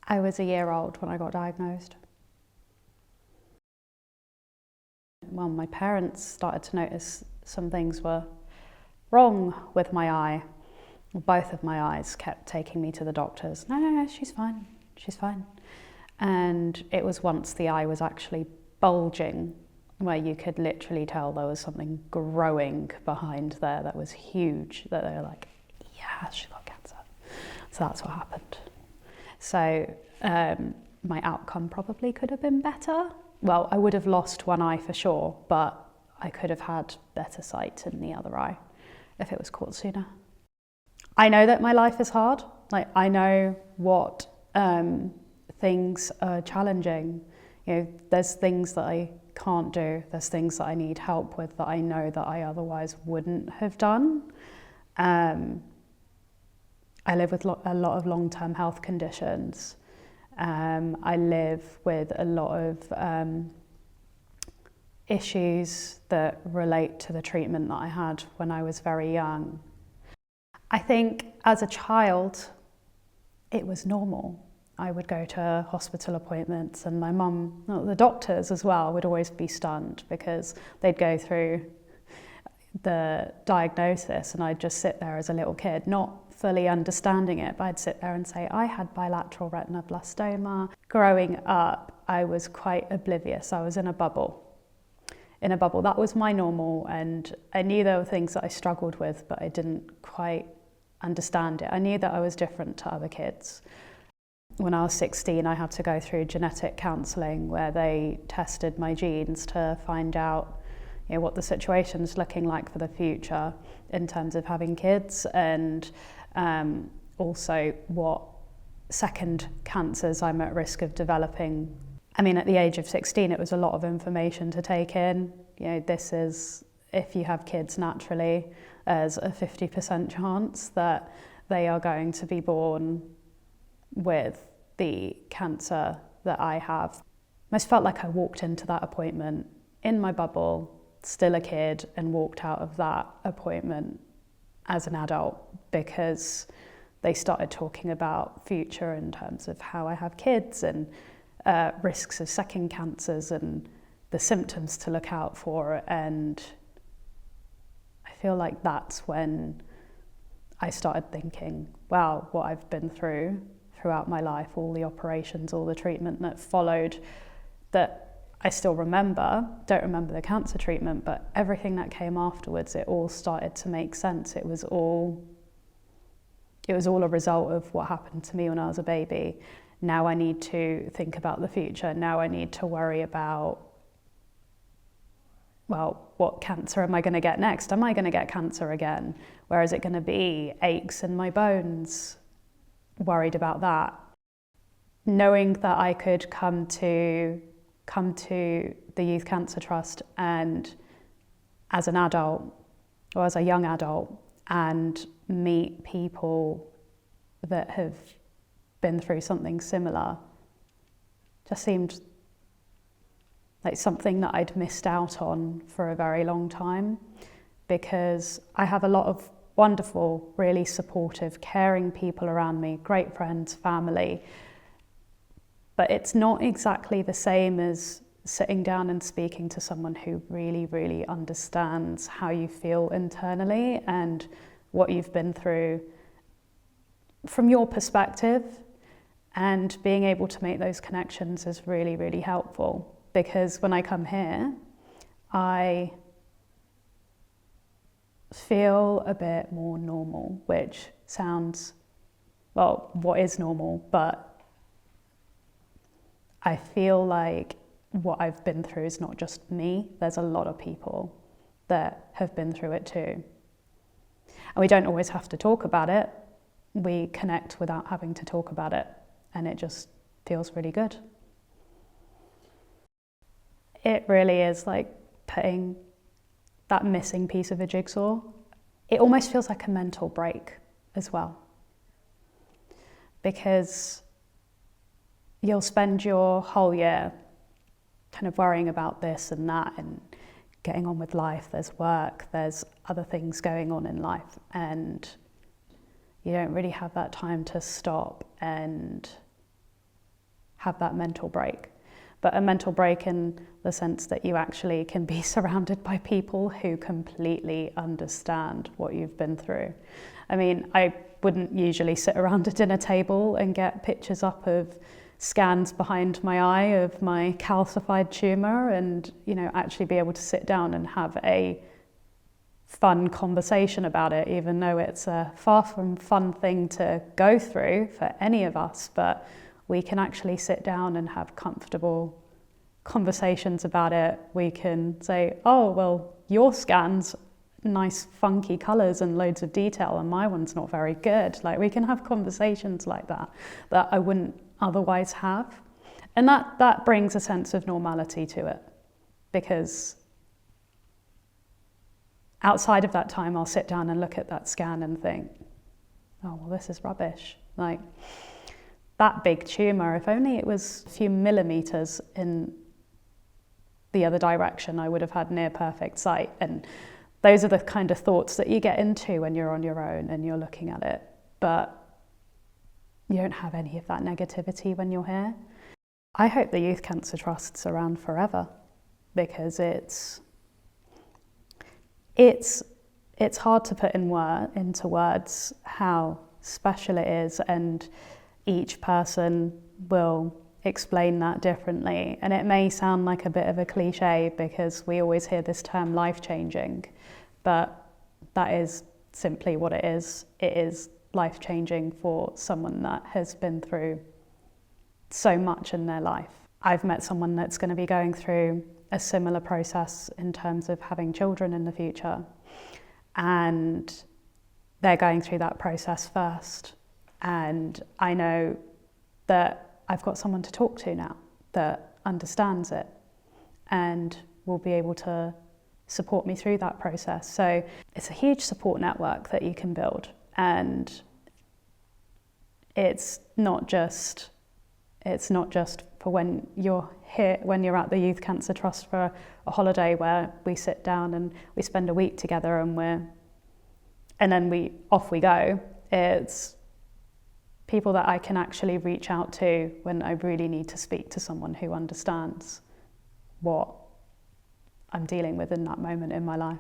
I was a year old when I got diagnosed. Well, my parents started to notice some things were wrong with my eye. Both of my eyes kept taking me to the doctors. No, she's fine, she's fine. And it was once the eye was actually bulging, where you could literally tell there was something growing behind there that was huge, that they were like, yeah, she's got cancer. So that's what happened. So my outcome probably could have been better. Well, I would have lost one eye for sure, but I could have had better sight in the other eye if it was caught sooner. I know that my life is hard. Like, I know what things are challenging. You know, there's things that I can't do. There's things that I need help with that I know that I otherwise wouldn't have done. I live with a lot of long-term health conditions. I live with a lot of issues that relate to the treatment that I had when I was very young. I think as a child, it was normal. I would go to hospital appointments, and my mum, the doctors as well, would always be stunned because they'd go through the diagnosis and I'd just sit there as a little kid, not fully understanding it, but I'd sit there and say, I had bilateral retinoblastoma. Growing up, I was quite oblivious. I was in a bubble. That was my normal, and I knew there were things that I struggled with, but I didn't quite understand it. I knew that I was different to other kids. When I was 16, I had to go through genetic counselling where they tested my genes to find out, you know, what the situation's looking like for the future in terms of having kids, and also what second cancers I'm at risk of developing. I mean, at the age of 16, it was a lot of information to take in. You know, this is, if you have kids naturally, there's a 50% chance that they are going to be born with the cancer that I have. I just felt like I walked into that appointment in my bubble, still a kid, and walked out of that appointment as an adult, because they started talking about future in terms of how I have kids and risks of second cancers and the symptoms to look out for. And I feel like that's when I started thinking, wow, what I've been throughout my life, all the operations, all the treatment that followed, that I still remember, don't remember the cancer treatment, but everything that came afterwards, it all started to make sense. It was all a result of what happened to me when I was a baby. Now I need to think about the future. Now I need to worry about, well, what cancer am I going to get next? Am I going to get cancer again? Where is it going to be? Aches in my bones? Worried about that. Knowing that I could come to the Youth Cancer Trust and as an adult or as a young adult and meet people that have been through something similar just seemed like something that I'd missed out on for a very long time, because I have a lot of wonderful, really supportive, caring people around me, great friends, family, but it's not exactly the same as sitting down and speaking to someone who really, really understands how you feel internally and what you've been through from your perspective. And being able to make those connections is really, really helpful, because when I come here, I feel a bit more normal, which sounds, well, what is normal? But I feel like what I've been through is not just me. There's a lot of people that have been through it too. And we don't always have to talk about it. We connect without having to talk about it, and it just feels really good. It really is like putting that missing piece of a jigsaw. It almost feels like a mental break as well, because you'll spend your whole year kind of worrying about this and that and getting on with life. There's work, there's other things going on in life, and you don't really have that time to stop and have that mental break. But a mental break in the sense that you actually can be surrounded by people who completely understand what you've been through. I mean, I wouldn't usually sit around a dinner table and get pictures up of scans behind my eye of my calcified tumour and, actually be able to sit down and have a fun conversation about it, even though it's a far from fun thing to go through for any of us. But we can actually sit down and have comfortable conversations about it. We can say, oh, well, your scan's nice funky colours and loads of detail and my one's not very good. Like, we can have conversations like that I wouldn't otherwise have. And that brings a sense of normality to it, because outside of that time, I'll sit down and look at that scan and think, oh, well, this is rubbish. Like, that big tumour, if only it was a few millimetres in the other direction, I would have had near perfect sight. And those are the kind of thoughts that you get into when you're on your own and you're looking at it. But you don't have any of that negativity when you're here. I hope the Youth Cancer Trust's around forever, because it's hard to put into words how special it is, and each person will explain that differently. And it may sound like a bit of a cliche because we always hear this term life-changing, but that is simply what it is. It is life-changing for someone that has been through so much in their life. I've met someone that's going to be going through a similar process in terms of having children in the future, and they're going through that process first. And I know that I've got someone to talk to now that understands it and will be able to support me through that process. So it's a huge support network that you can build, and it's not just for when you're here, when you're at the Youth Cancer Trust for a holiday where we sit down and we spend a week together and then off we go. It's people that I can actually reach out to when I really need to speak to someone who understands what I'm dealing with in that moment in my life.